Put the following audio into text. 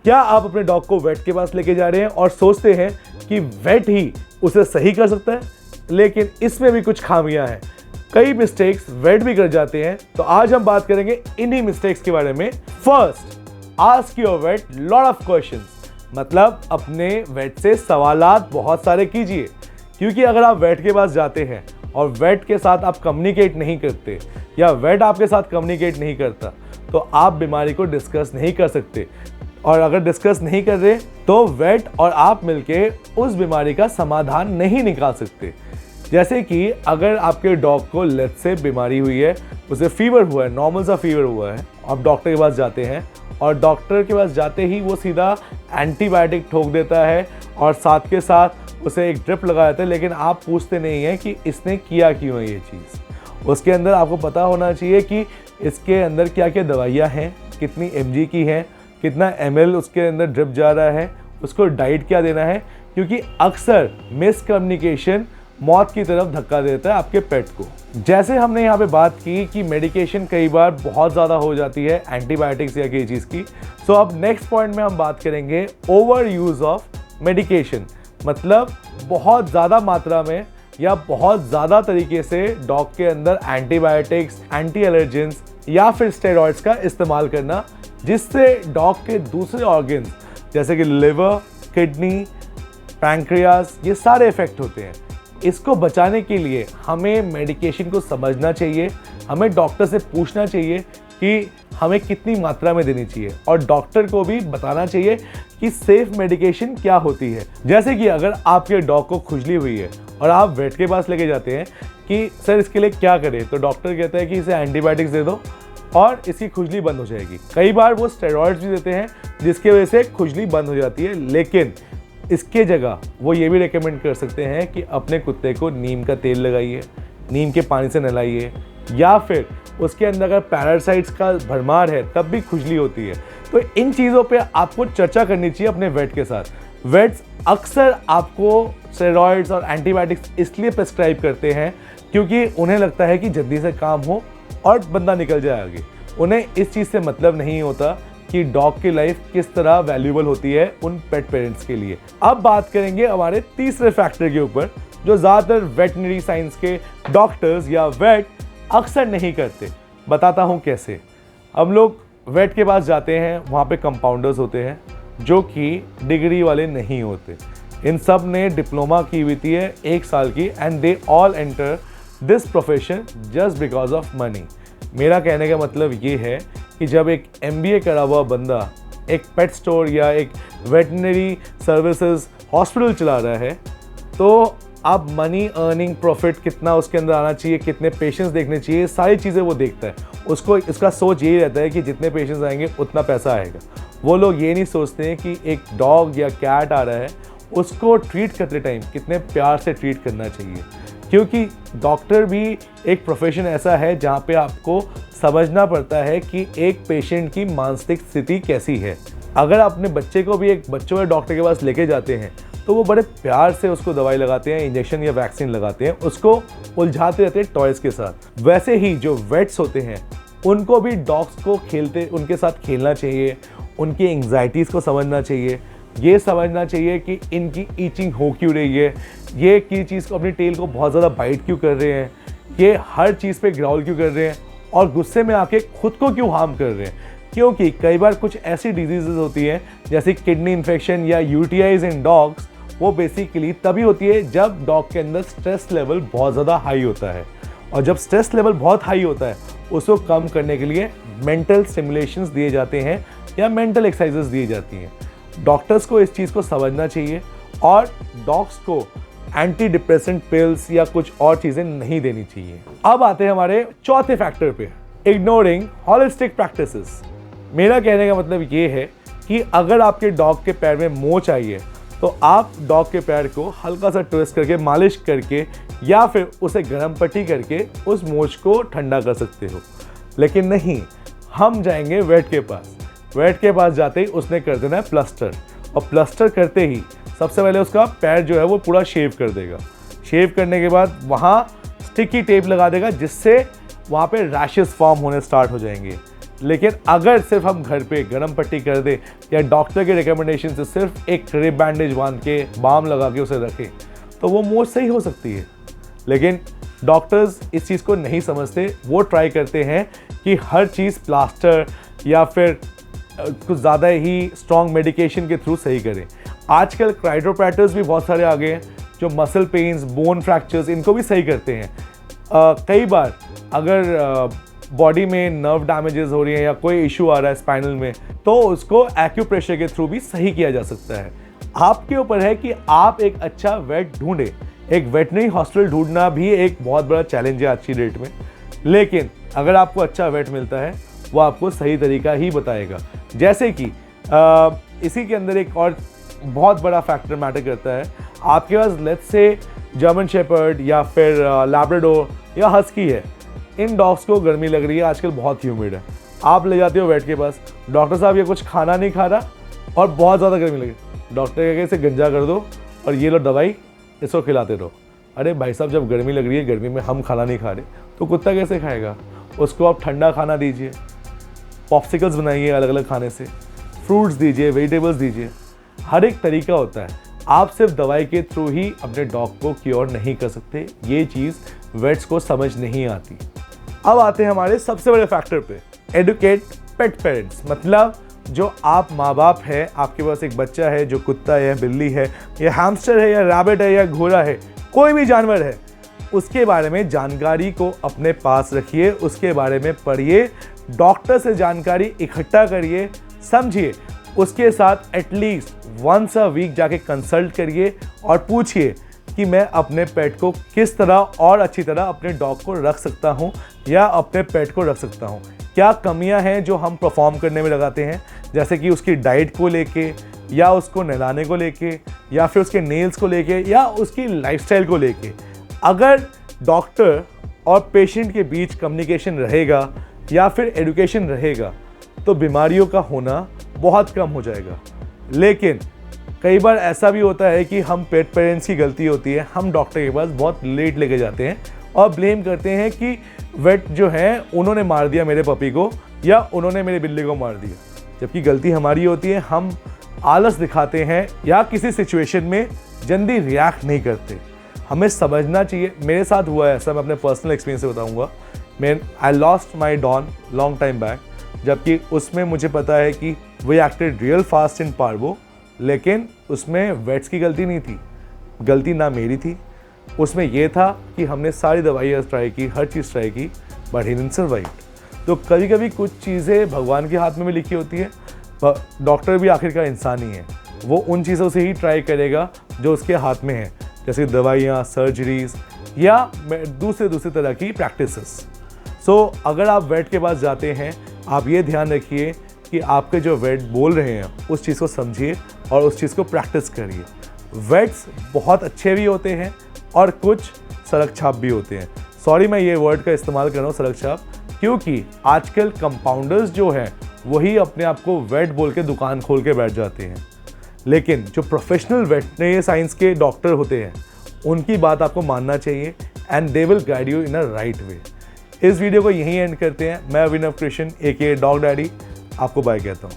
क्या आप अपने डॉग को वेट के पास लेके जा रहे हैं और सोचते हैं कि वेट ही उसे सही कर सकता है? लेकिन इसमें भी कुछ खामियां हैं, कई मिस्टेक्स वेट भी कर जाते हैं। तो आज हम बात करेंगे इन्हीं मिस्टेक्स के बारे में। First, ask your weight lot of questions, मतलब अपने वेट से सवालात बहुत सारे कीजिए, क्योंकि अगर आप वेट के पास जाते हैं और वेट के साथ आप कम्युनिकेट नहीं करते या वेट आपके साथ कम्युनिकेट नहीं करता तो आप बीमारी को डिस्कस नहीं कर सकते, और अगर डिस्कस नहीं कर रहे तो वेट और आप मिलके उस बीमारी का समाधान नहीं निकाल सकते। जैसे कि अगर आपके डॉग को लेट्स से बीमारी हुई है, उसे फीवर हुआ है, नॉर्मल सा फीवर हुआ है, आप डॉक्टर के पास जाते हैं और डॉक्टर के पास जाते ही वो सीधा एंटीबायोटिक ठोक देता है और साथ के साथ उसे एक ड्रिप लगा देता है, लेकिन आप पूछते नहीं हैं कि इसने किया क्यों है ये चीज़। उसके अंदर आपको पता होना चाहिए कि इसके अंदर क्या क्या दवाइयाँ हैं, कितनी mg की हैं, कितना ml उसके अंदर ड्रिप जा रहा है, उसको डाइट क्या देना है, क्योंकि अक्सर मिसकम्युनिकेशन मौत की तरफ धक्का देता है आपके पेट को। जैसे हमने यहाँ पे बात की कि मेडिकेशन कई बार बहुत ज़्यादा हो जाती है एंटीबायोटिक्स या किसी चीज़ की। सो अब नेक्स्ट पॉइंट में हम बात करेंगे ओवर यूज़ ऑफ मेडिकेशन, मतलब बहुत ज़्यादा मात्रा में या बहुत ज़्यादा तरीके से डॉग के अंदर एंटीबायोटिक्स, एंटी एलर्जेंस या फिर स्टेरॉइड्स का इस्तेमाल करना, जिससे डॉग के दूसरे ऑर्गन्स जैसे कि लिवर, किडनी, पैंक्रियास, ये सारे इफेक्ट होते हैं। इसको बचाने के लिए हमें मेडिकेशन को समझना चाहिए, हमें डॉक्टर से पूछना चाहिए कि हमें कितनी मात्रा में देनी चाहिए, और डॉक्टर को भी बताना चाहिए कि सेफ मेडिकेशन क्या होती है। जैसे कि अगर आपके डॉग को खुजली हुई है और आप वेट के पास लेके जाते हैं कि सर इसके लिए क्या करें, तो डॉक्टर कहता है कि इसे एंटीबायोटिक्स दे दो और इसकी खुजली बंद हो जाएगी। कई बार वो स्टेरॉइड्स भी देते हैं जिसकी वजह से खुजली बंद हो जाती है, लेकिन इसके जगह वो ये भी रेकमेंड कर सकते हैं कि अपने कुत्ते को नीम का तेल लगाइए, नीम के पानी से नहलाइए, या फिर उसके अंदर अगर पैरासाइट्स का भरमार है तब भी खुजली होती है। तो इन चीज़ों पे आपको चर्चा करनी चाहिए अपने वेट के साथ। वेट्स अक्सर आपको स्टेरॉइड्स और एंटीबायोटिक्स इसलिए प्रेस्क्राइब करते हैं क्योंकि उन्हें लगता है कि जल्दी से काम हो और बंदा निकल जाए आगे। उन्हें इस चीज़ से मतलब नहीं होता कि डॉग की लाइफ किस तरह वैल्यूएबल होती है उन पेट पेरेंट्स के लिए। अब बात करेंगे हमारे तीसरे फैक्टर के ऊपर, जो ज़्यादातर वेटनरी साइंस के डॉक्टर्स या वेट अक्सर नहीं करते। बताता हूँ कैसे। हम लोग वेट के पास जाते हैं, वहाँ पे कंपाउंडर्स होते हैं जो कि डिग्री वाले नहीं होते। इन सब ने डिप्लोमा की हुई थी 1 साल की, and they all enter this profession just because of money. मेरा कहने का मतलब ये है कि जब एक MBA करा हुआ बंदा एक पेट स्टोर या एक वेटनरी सर्विसेज हॉस्पिटल चला रहा है, तो आप मनी अर्निंग प्रॉफिट कितना उसके अंदर आना चाहिए, कितने पेशेंट्स देखने चाहिए, सारी चीज़ें वो देखता है। उसको इसका सोच यही रहता है कि जितने पेशेंट्स आएंगे उतना पैसा आएगा। वो लोग ये नहीं सोचते हैं कि एक डॉग या कैट आ रहा है, उसको ट्रीट करते टाइम कितने प्यार से ट्रीट करना चाहिए, क्योंकि डॉक्टर भी एक प्रोफेशन ऐसा है जहाँ पे आपको समझना पड़ता है कि एक पेशेंट की मानसिक स्थिति कैसी है। अगर आप अपने बच्चे को भी एक बच्चों के डॉक्टर के पास लेके जाते हैं तो वो बड़े प्यार से उसको दवाई लगाते हैं, इंजेक्शन या वैक्सीन लगाते हैं, उसको उलझाते रहते हैं टॉयज़ के साथ। वैसे ही जो वेट्स होते हैं उनको भी डॉग्स को उनके साथ खेलना चाहिए, उनकी एंग्जाइटीज़ को समझना चाहिए, ये समझना चाहिए कि इनकी ईचिंग हो क्यों रही है, ये की चीज़ को अपनी टेल को बहुत ज़्यादा बाइट क्यों कर रहे हैं, ये हर चीज़ पे ग्राउल क्यों कर रहे हैं और गुस्से में आके खुद को क्यों हार्म कर रहे हैं। क्योंकि कई बार कुछ ऐसी डिजीज़ेज होती हैं जैसे किडनी इन्फेक्शन या UTIs इन डॉग्स, वो बेसिकली तभी होती है जब डॉग के अंदर स्ट्रेस लेवल बहुत ज़्यादा हाई होता है, और जब स्ट्रेस लेवल बहुत हाई होता है उसको कम करने के लिए मेंटल स्टिमुलेशंस दिए जाते हैं या मेंटल एक्सरसाइजेस दी जाती हैं। डॉक्टर्स को इस चीज़ को समझना चाहिए और डॉग्स को एंटी डिप्रेसेंट पिल्स या कुछ और चीज़ें नहीं देनी चाहिए। अब आते हैं हमारे चौथे फैक्टर पे, इग्नोरिंग हॉलिस्टिक प्रैक्टिसेस। मेरा कहने का मतलब ये है कि अगर आपके डॉग के पैर में मोच आई है तो आप डॉग के पैर को हल्का सा ट्विस्ट करके, मालिश करके या फिर उसे गर्म पट्टी करके उस मोच को ठंडा कर सकते हो। लेकिन नहीं, हम जाएंगे वेट के पास। वेट के पास जाते ही उसने कर देना है प्लास्टर, और प्लास्टर करते ही सबसे पहले उसका पैर जो है वो पूरा शेव कर देगा। शेव करने के बाद वहाँ स्टिकी टेप लगा देगा जिससे वहाँ पे रैशेस फॉर्म होने स्टार्ट हो जाएंगे। लेकिन अगर सिर्फ हम घर पे गर्म पट्टी कर दें या डॉक्टर के रिकमेंडेशन से सिर्फ एक रिब बैंडेज बांध के बाम लगा के उसे रखें तो वो मोच सही हो सकती है। लेकिन डॉक्टर्स इस चीज़ को नहीं समझते, वो ट्राई करते हैं कि हर चीज़ प्लास्टर या फिर कुछ ज़्यादा ही स्ट्रॉन्ग मेडिकेशन के थ्रू सही करें। आजकल क्राइडोप्रैक्टर्स भी बहुत सारे आ गए हैं जो मसल पेन्स, बोन फ्रैक्चर्स इनको भी सही करते हैं। कई बार अगर बॉडी में नर्व डैमेजेस हो रही हैं या कोई इशू आ रहा है स्पाइनल में तो उसको एक्यूप्रेशर के थ्रू भी सही किया जा सकता है। आपके ऊपर है कि आप एक अच्छा वेट ढूंढें। एक वेटनरी हॉस्पिटल ढूंढना भी एक बहुत बड़ा चैलेंज है आज की डेट में, लेकिन अगर आपको अच्छा वेट मिलता है वो आपको सही तरीका ही बताएगा। जैसे कि इसी के अंदर एक और बहुत बड़ा फैक्टर मैटर करता है। आपके पास लेट्स से जर्मन शेपर्ड या फिर लैब्राडोर या हस्की है, इन डॉग्स को गर्मी लग रही है, आजकल बहुत ह्यूमिड है, आप ले जाते हो वेट के पास, डॉक्टर साहब ये कुछ खाना नहीं खा रहा और बहुत ज़्यादा गर्मी लगी, डॉक्टर कहेगा इसे गंजा कर दो और ये लो दवाई, इसको खिलाते रहो। अरे भाई साहब, जब गर्मी लग रही है, गर्मी में हम खाना नहीं खा रहे तो कुत्ता कैसे खाएगा? उसको आप ठंडा खाना दीजिए, पॉप्सिकल्स बनाइए अलग अलग खाने से, फ्रूट्स दीजिए, वेजिटेबल्स दीजिए, हर एक तरीका होता है। आप सिर्फ दवाई के थ्रू ही अपने डॉग को क्योर नहीं कर सकते, ये चीज़ वेट्स को समझ नहीं आती। अब आते हैं हमारे सबसे बड़े फैक्टर पे, एडुकेट पेट पेरेंट्स। मतलब जो आप माँ बाप है, आपके पास एक बच्चा है जो कुत्ता है, बिल्ली है या हैमस्टर है या रैबिट है या घोड़ा है, कोई भी जानवर है, उसके बारे में जानकारी को अपने पास रखिए, उसके बारे में पढ़िए, डॉक्टर से जानकारी इकट्ठा करिए, समझिए, उसके साथ एटलीस्ट वंस अ वीक जाके कंसल्ट करिए और पूछिए कि मैं अपने पेट को किस तरह और अच्छी तरह अपने डॉग को रख सकता हूँ या अपने पेट को रख सकता हूँ। क्या कमियाँ हैं जो हम परफॉर्म करने में लगाते हैं, जैसे कि उसकी डाइट को लेके या उसको नहलाने को लेके या फिर उसके नेल्स को लेके या उसकी लाइफस्टाइल को लेके। अगर डॉक्टर और पेशेंट के बीच कम्युनिकेशन रहेगा या फिर एडुकेशन रहेगा तो बीमारियों का होना बहुत कम हो जाएगा। लेकिन कई बार ऐसा भी होता है कि हम पेट पेरेंट्स की गलती होती है, हम डॉक्टर के पास बहुत लेट लेके जाते हैं और ब्लेम करते हैं कि वेट जो है उन्होंने मार दिया मेरे पपी को या उन्होंने मेरी बिल्ली को मार दिया, जबकि गलती हमारी होती है। हम आलस दिखाते हैं या किसी सिचुएशन में जल्दी रिएक्ट नहीं करते। हमें समझना चाहिए, मेरे साथ हुआ है ऐसा, मैं अपने पर्सनल एक्सपीरियंस से बताऊंगा। I lost my Don long time back, जबकि उसमें मुझे पता है कि we acted real fast in parvo, लेकिन उसमें वेट्स की गलती नहीं थी, गलती ना मेरी थी। उसमें यह था कि हमने सारी दवाइयाँ ट्राई की, हर चीज़ ट्राई की, बट ही डिडंट सर्वाइव। तो कभी कभी कुछ चीज़ें भगवान के हाथ में भी लिखी होती है। डॉक्टर भी आखिरकार इंसान ही है, वो उन चीज़ों से ही ट्राई करेगा जो उसके हाथ में है, जैसे दवाइयाँ, सर्जरीज या दूसरे तरह की प्रैक्टिसेस। सो अगर आप वेट के पास जाते हैं, आप ये ध्यान रखिए कि आपके जो वेट बोल रहे हैं उस चीज़ को समझिए और उस चीज़ को प्रैक्टिस करिए। वेट्स बहुत अच्छे भी होते हैं और कुछ सड़क छाप भी होते हैं। सॉरी मैं ये वर्ड का इस्तेमाल कर रहा हूँ, सड़क छाप, क्योंकि आजकल कंपाउंडर्स जो हैं वही अपने आप को वेट बोल के दुकान खोल के बैठ जाते हैं, लेकिन जो प्रोफेशनल वेटनरी साइंस के डॉक्टर होते हैं उनकी बात आपको मानना चाहिए and they will guide you in a right way. इस वीडियो को यहीं एंड करते हैं। मैं अभिनव कृष्ण AK डॉग डैडी आपको बाय कहता हूँ।